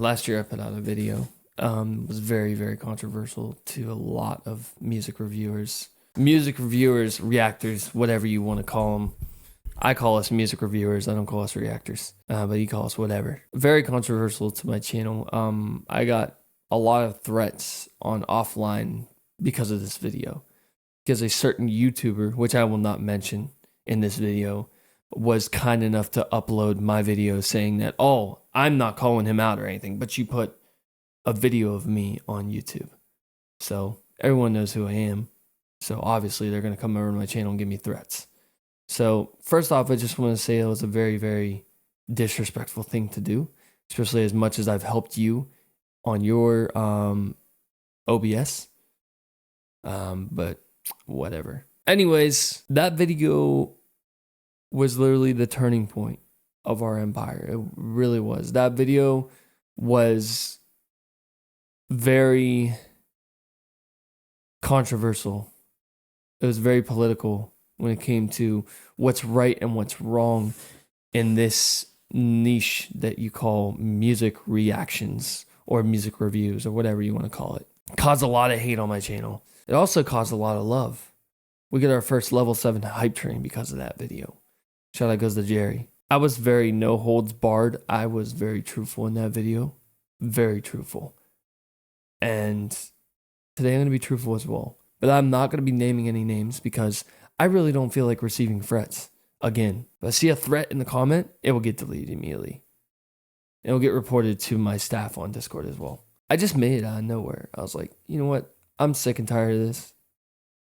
Last year I put out a video. It was very, very controversial to a lot of music reviewers, reactors, whatever you want to call them. I call us music reviewers. I don't call us reactors, but you call us whatever. Very controversial to my channel. I got a lot of threats on offline because of this video, because a certain YouTuber, which I will not mention in this video, was kind enough to upload my video saying that, oh, I'm not calling him out or anything, but you put a video of me on YouTube. So everyone knows who I am. So obviously they're going to come over to my channel and give me threats. So first off, I just want to say it was a very, very disrespectful thing to do, especially as much as I've helped you on your OBS. But whatever. Anyways, that video was literally the turning point of our empire. It really was. That video was very controversial. It was very political when it came to what's right and what's wrong in this niche that you call music reactions or music reviews or whatever you want to call it. It caused a lot of hate on my channel. It also caused a lot of love. We got our first level 7 hype train because of that video. Shout out goes to Jerry. I was very no holds barred. I was very truthful in that video. Very truthful. And today I'm going to be truthful as well. But I'm not going to be naming any names because I really don't feel like receiving threats. Again, if I see a threat in the comment, it will get deleted immediately. It will get reported to my staff on Discord as well. I just made it out of nowhere. I was like, you know what? I'm sick and tired of this.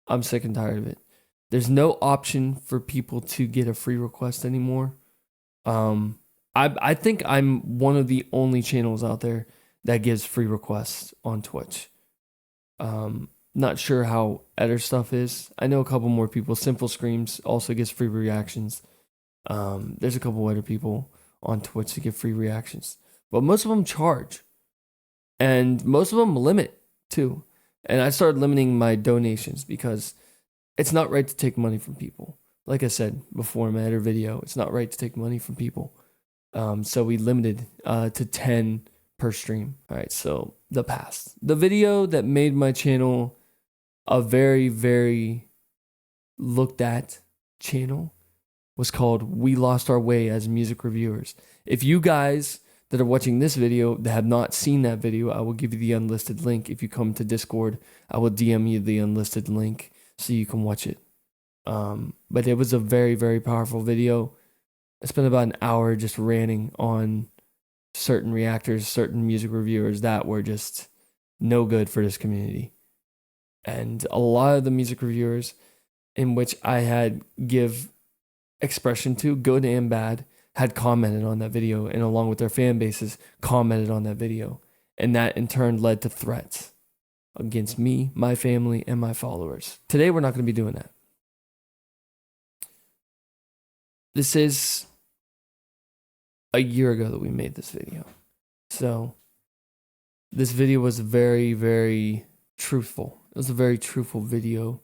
I'm sick and tired of it. There's no option for people to get a free request anymore. I think I'm one of the only channels out there that gives free requests on Twitch. Not sure how other stuff is. I know a couple more people. Simple Screams also gets free reactions. There's a couple other people on Twitch that get free reactions. But most of them charge. And most of them limit too. And I started limiting my donations because it's not right to take money from people. Like I said before in my other video, it's not right to take money from people. So we limited to 10 per stream. All right, so the past. The video that made my channel a very, very looked at channel was called We Lost Our Way as Music Reviewers. If you guys that are watching this video that have not seen that video, I will give you the unlisted link. If you come to Discord, I will DM you the unlisted link so you can watch it. But it was a very, very powerful video. I spent about an hour just ranting on certain reactors, certain music reviewers that were just no good for this community. And a lot of the music reviewers in which I had give expression to, good and bad, had commented on that video, and along with their fan bases, commented on that video. And that in turn led to threats against me, my family, and my followers. Today, we're not going to be doing that. This is a year ago that we made this video. So this video was very, very truthful. It was a very truthful video.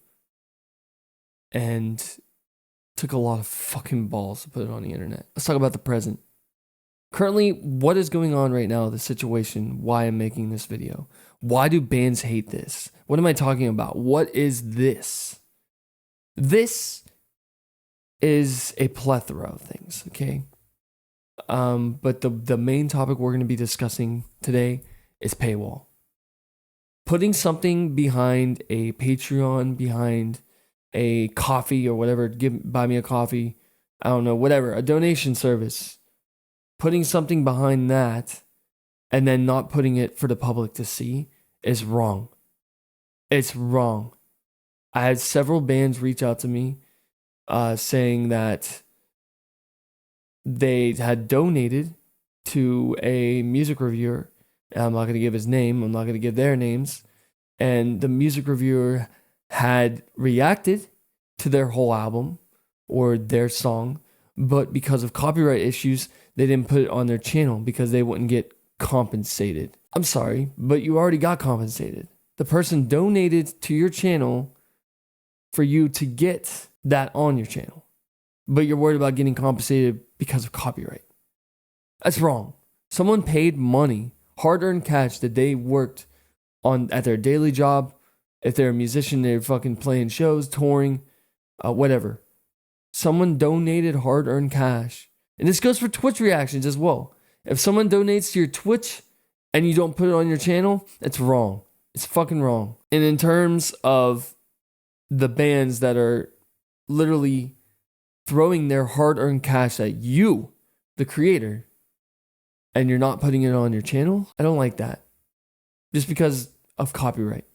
And took a lot of fucking balls to put it on the internet. Let's talk about the present. Currently, what is going on right now, the situation, why I'm making this video. Why do bands hate this? What am I talking about? What is this? This is a plethora of things, okay? But the main topic we're going to be discussing today is paywall. Putting something behind a Patreon, behind a coffee or whatever, buy me a coffee, I don't know, whatever, a donation service. Putting something behind that and then not putting it for the public to see is wrong. It's wrong. I had several bands reach out to me saying that they had donated to a music reviewer. I'm not going to give his name. I'm not going to give their names. And the music reviewer had reacted to their whole album or their song, but because of copyright issues, they didn't put it on their channel because they wouldn't get compensated. I'm sorry, but you already got compensated. The person donated to your channel for you to get that on your channel, but you're worried about getting compensated because of copyright. That's wrong. Someone paid money hard-earned cash that they worked on at their daily job. If they're a musician, they're fucking playing shows, touring, whatever. Someone donated hard-earned cash. And this goes for Twitch reactions as well. If someone donates to your Twitch and you don't put it on your channel, it's wrong. It's fucking wrong. And in terms of the bands that are literally throwing their hard-earned cash at you, the creator, and you're not putting it on your channel, I don't like that. Just because of copyright.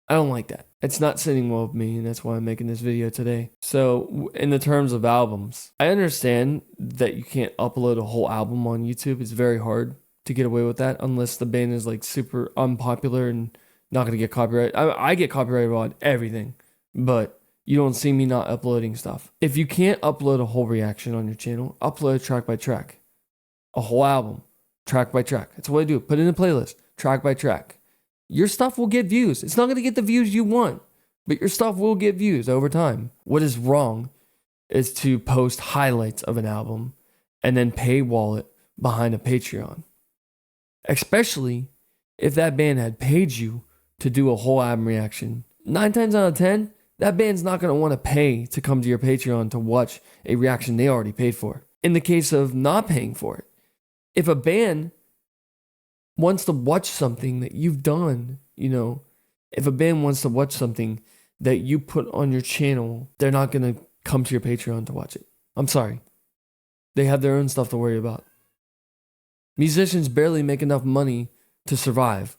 I don't like that. It's not sitting well with me, and that's why I'm making this video today. So, in the terms of albums, I understand that you can't upload a whole album on YouTube. It's very hard to get away with that unless the band is like super unpopular and not going to get copyright. I get copyrighted on everything, but you don't see me not uploading stuff. If you can't upload a whole reaction on your channel, upload track by track. A whole album, track by track. That's what I do. Put it in a playlist, track by track. Your stuff will get views. It's not going to get the views you want, but your stuff will get views over time. What is wrong is to post highlights of an album and then paywall it behind a Patreon. Especially if that band had paid you to do a whole album reaction. 9 times out of 10, that band's not going to want to pay to come to your Patreon to watch a reaction they already paid for. In the case of not paying for it, if a band wants to watch something that you've done, if a band wants to watch something that you put on your channel, they're not going to come to your Patreon to watch it. I'm sorry. They have their own stuff to worry about. Musicians barely make enough money to survive.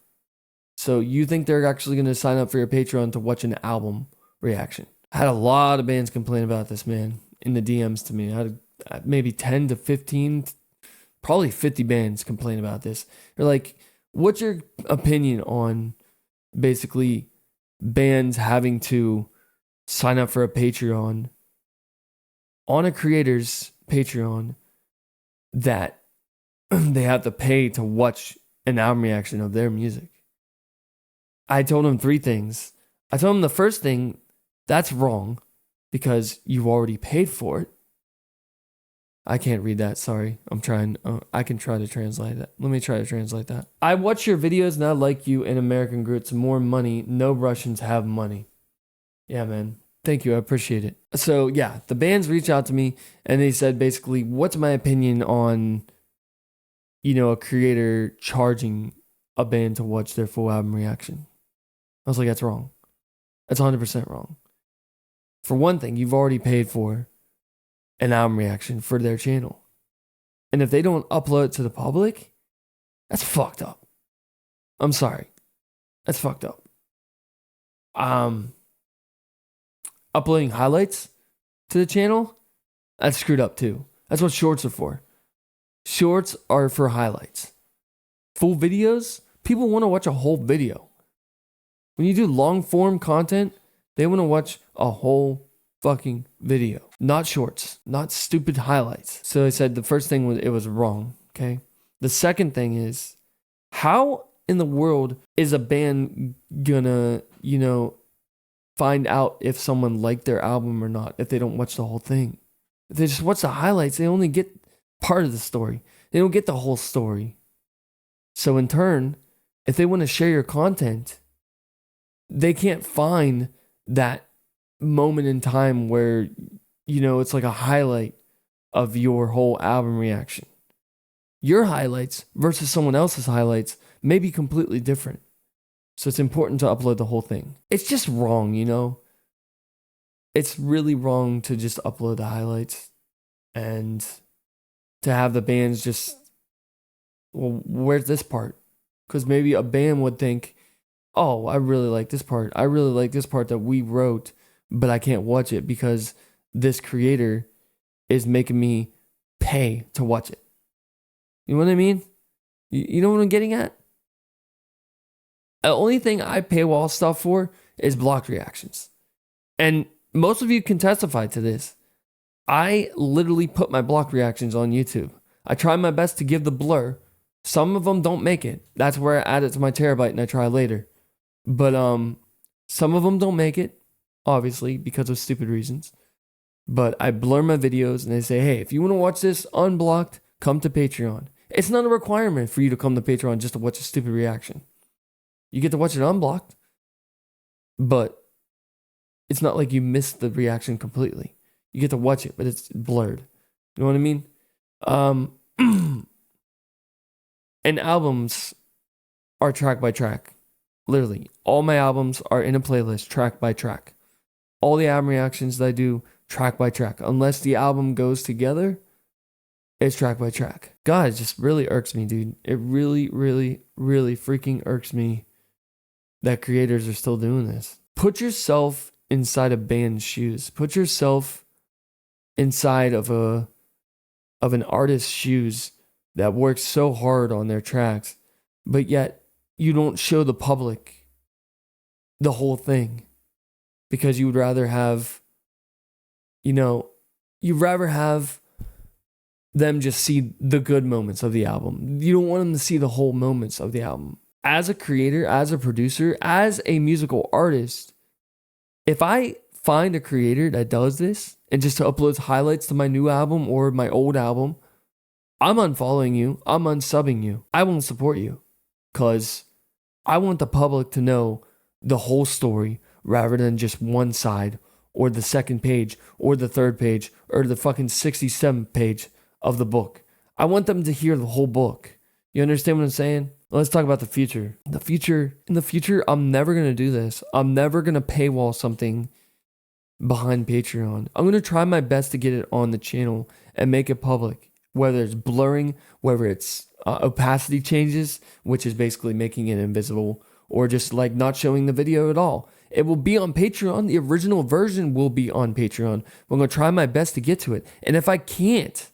So you think they're actually going to sign up for your Patreon to watch an album reaction? I had a lot of bands complain about this, man, in the DMs to me. I had maybe 10 to 15, probably 50 bands complain about this. They're like, what's your opinion on basically bands having to sign up for a Patreon on a creator's Patreon that they have to pay to watch an album reaction of their music? I told them 3 things. I told them the first thing, that's wrong because you've already paid for it. I can't read that, sorry. I'm trying. I can try to translate that. Let me try to translate that. I watch your videos and I like you and American Groots. More money. No Russians have money. Yeah, man. Thank you. I appreciate it. So, yeah, the bands reached out to me and they said basically, what's my opinion on, a creator charging a band to watch their full album reaction? I was like, that's wrong. That's 100% wrong. For one thing, you've already paid for an album reaction for their channel. And if they don't upload it to the public, that's fucked up. I'm sorry. That's fucked up. Uploading highlights to the channel, that's screwed up too. That's what shorts are for. Shorts are for highlights. Full videos, people want to watch a whole video. When you do long form content, they want to watch a whole fucking video, not shorts, not stupid highlights. So I said the first thing was it was wrong, okay? The second thing is, how in the world is a band gonna, find out if someone liked their album or not if they don't watch the whole thing? If they just watch the highlights, they only get part of the story. They don't get the whole story. So in turn, if they want to share your content, they can't find that moment in time where, it's like a highlight of your whole album reaction. Your highlights versus someone else's highlights may be completely different. So it's important to upload the whole thing. It's just wrong, It's really wrong to just upload the highlights and to have the bands just, well, where's this part? Because maybe a band would think, oh, I really like this part. I really like this part that we wrote, but I can't watch it because this creator is making me pay to watch it. You know what I mean? You know what I'm getting at? The only thing I paywall stuff for is blocked reactions. And most of you can testify to this. I literally put my blocked reactions on YouTube. I try my best to give the blur. Some of them don't make it. That's where I add it to my terabyte and I try later. But some of them don't make it, obviously, because of stupid reasons. But I blur my videos and they say, hey, if you want to watch this unblocked, come to Patreon. It's not a requirement for you to come to Patreon just to watch a stupid reaction. You get to watch it unblocked, but it's not like you missed the reaction completely. You get to watch it, but it's blurred. You know what I mean? And albums are track by track. Literally, all my albums are in a playlist, track by track. All the album reactions that I do, track by track. Unless the album goes together, it's track by track. God, it just really irks me, dude. It really, really, really freaking irks me that creators are still doing this. Put yourself inside a band's shoes. Put yourself inside of an artist's shoes that works so hard on their tracks, but yet you don't show the public the whole thing because you would rather have, you'd rather have them just see the good moments of the album. You don't want them to see the whole moments of the album. As a creator, as a producer, as a musical artist, if I find a creator that does this and just uploads highlights to my new album or my old album, I'm unfollowing you. I'm unsubbing you. I won't support you because I want the public to know the whole story rather than just one side or the second page or the third page or the fucking 67th page of the book. I want them to hear the whole book. You understand what I'm saying? Let's talk about the future. In the future, I'm never going to do this. I'm never going to paywall something behind Patreon. I'm going to try my best to get it on the channel and make it public. Whether it's blurring, whether it's opacity changes, which is basically making it invisible, or just like not showing the video at all. It will be on Patreon. The original version will be on Patreon. I'm going to try my best to get to it. And if I can't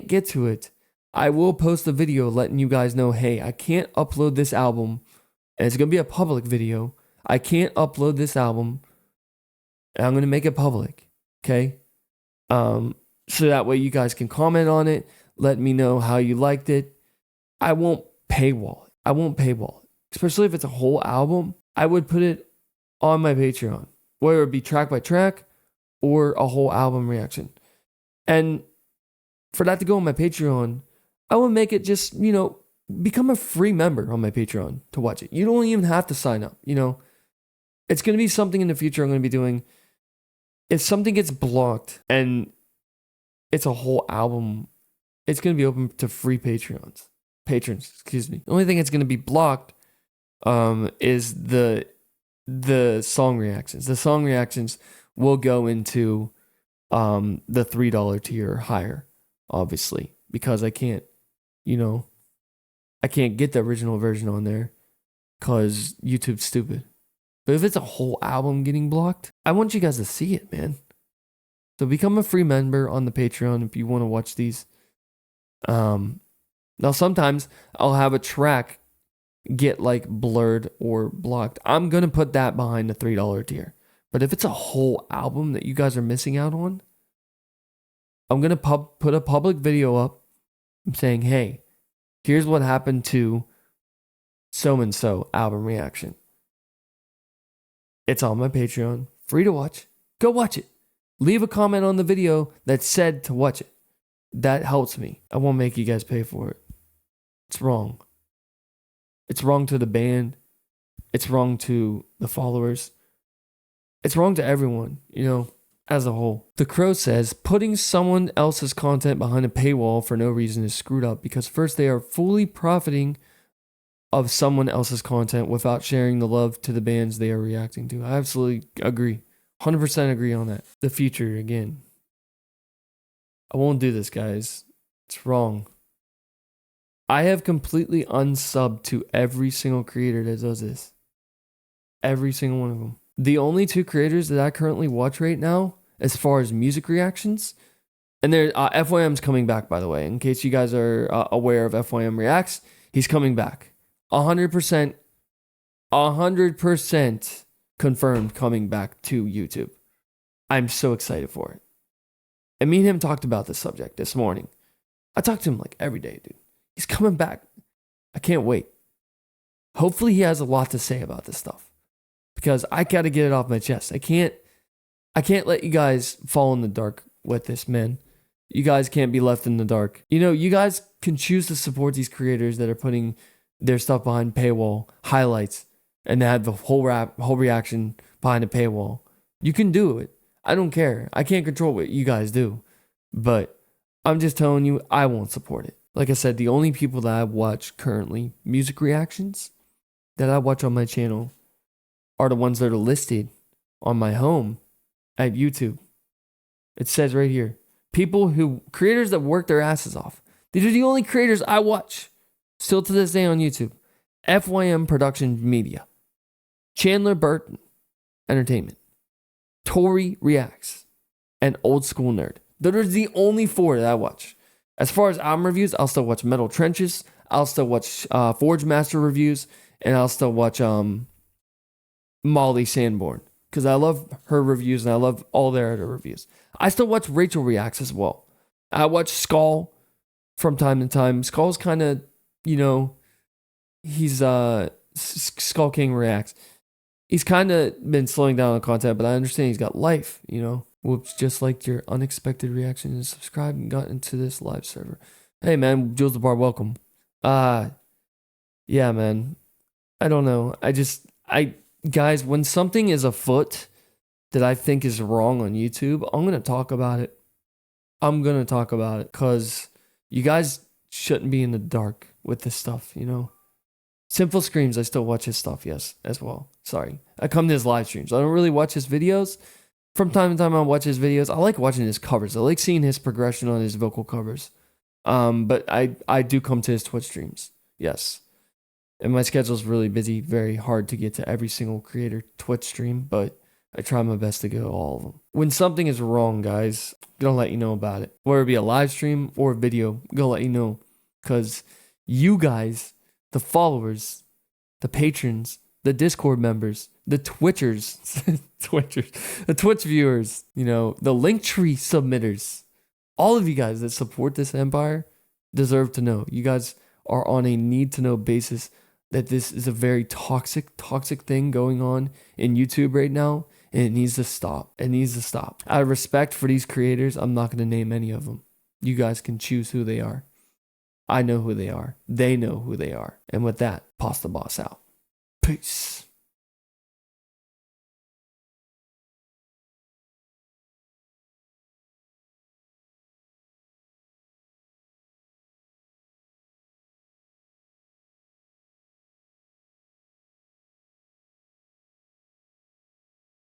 get to it, I will post a video letting you guys know, hey, I can't upload this album. And it's going to be a public video. I can't upload this album. And I'm going to make it public. Okay? So that way you guys can comment on it. Let me know how you liked it. I won't paywall it. Especially if it's a whole album. I would put it on my Patreon. Whether it be track by track or a whole album reaction. And for that to go on my Patreon, I would make it just, become a free member on my Patreon to watch it. You don't even have to sign up, It's going to be something in the future I'm going to be doing. If something gets blocked and it's a whole album, it's going to be open to free patrons. The only thing that's going to be blocked is the song reactions. The song reactions will go into the $3 tier or higher, obviously, because I can't get the original version on there because YouTube's stupid. But if it's a whole album getting blocked, I want you guys to see it, man. So become a free member on the Patreon if you want to watch these. Now sometimes I'll have a track get like blurred or blocked. I'm going to put that behind the $3 tier. But if it's a whole album that you guys are missing out on, I'm going to put a public video up saying, hey, here's what happened to so-and-so album reaction. It's on my Patreon, free to watch. Go watch it. Leave a comment on the video that said to watch it. That helps me. I won't make you guys pay for it. It's wrong. It's wrong to the band. It's wrong to the followers. It's wrong to everyone, as a whole. The Crow says, putting someone else's content behind a paywall for no reason is screwed up because first they are fully profiting of someone else's content without sharing the love to the bands they are reacting to. I absolutely agree. 100% agree on that. The future, again. I won't do this, guys. It's wrong. I have completely unsubbed to every single creator that does this. Every single one of them. The only two creators that I currently watch right now, as far as music reactions, and there, FYM's coming back, by the way. In case you guys are aware of FYM Reacts, he's coming back. 100% confirmed coming back to YouTube. I'm so excited for it. And me and him talked about this subject this morning. I talk to him like every day, dude. He's coming back. I can't wait. Hopefully he has a lot to say about this stuff. Because I got to get it off my chest. I can't let you guys fall in the dark with this, man. You guys can't be left in the dark. You know, you guys can choose to support these creators that are putting their stuff behind paywall, highlights, and they have the whole reaction behind a paywall. You can do it. I don't care. I can't control what you guys do. But I'm just telling you, I won't support it. Like I said, the only people that I watch currently, music reactions, that I watch on my channel are the ones that are listed on my home at YouTube. It says right here, creators that work their asses off. These are the only creators I watch still to this day on YouTube. FYM Production Media, Chandler Burton Entertainment, Tori Reacts, and Old School Nerd. Those are the only 4 that I watch. As far as album reviews, I'll still watch Metal Trenches. I'll still watch Forge Master reviews. And I'll still watch Molly Sanborn. Because I love her reviews and I love all their other reviews. I still watch Rachel Reacts as well. I watch Skull from time to time. Skull's kind of, you know, he's Skull King Reacts. He's kind of been slowing down on content, but I understand he's got life, you know. Whoops, just liked your unexpected reaction and subscribed and got into this live server. Hey man, Jules the Bar, welcome. Yeah man, I don't know. Guys, when something is afoot that I think is wrong on YouTube, I'm going to talk about it. I'm going to talk about it because you guys shouldn't be in the dark with this stuff, you know. Simple Screams, I still watch his stuff, yes, as well. Sorry. I come to his live streams. I don't really watch his videos. From time to time, I watch his videos. I like watching his covers. I like seeing his progression on his vocal covers. But I do come to his Twitch streams, yes. And my schedule's really busy, very hard to get to every single creator Twitch stream, but I try my best to go to all of them. When something is wrong, guys, I'm gonna let you know about it. Whether it be a live stream or a video, I'm gonna let you know. Because you guys, the followers, the patrons, the Discord members, the Twitchers, the Twitch viewers, you know, the Linktree submitters, all of you guys that support this empire deserve to know. You guys are on a need-to-know basis that this is a very toxic thing going on in YouTube right now, and it needs to stop. It needs to stop. Out of respect for these creators, I'm not going to name any of them. You guys can choose who they are. I know who they are. They know who they are. And with that, Pasta Boss out. Peace.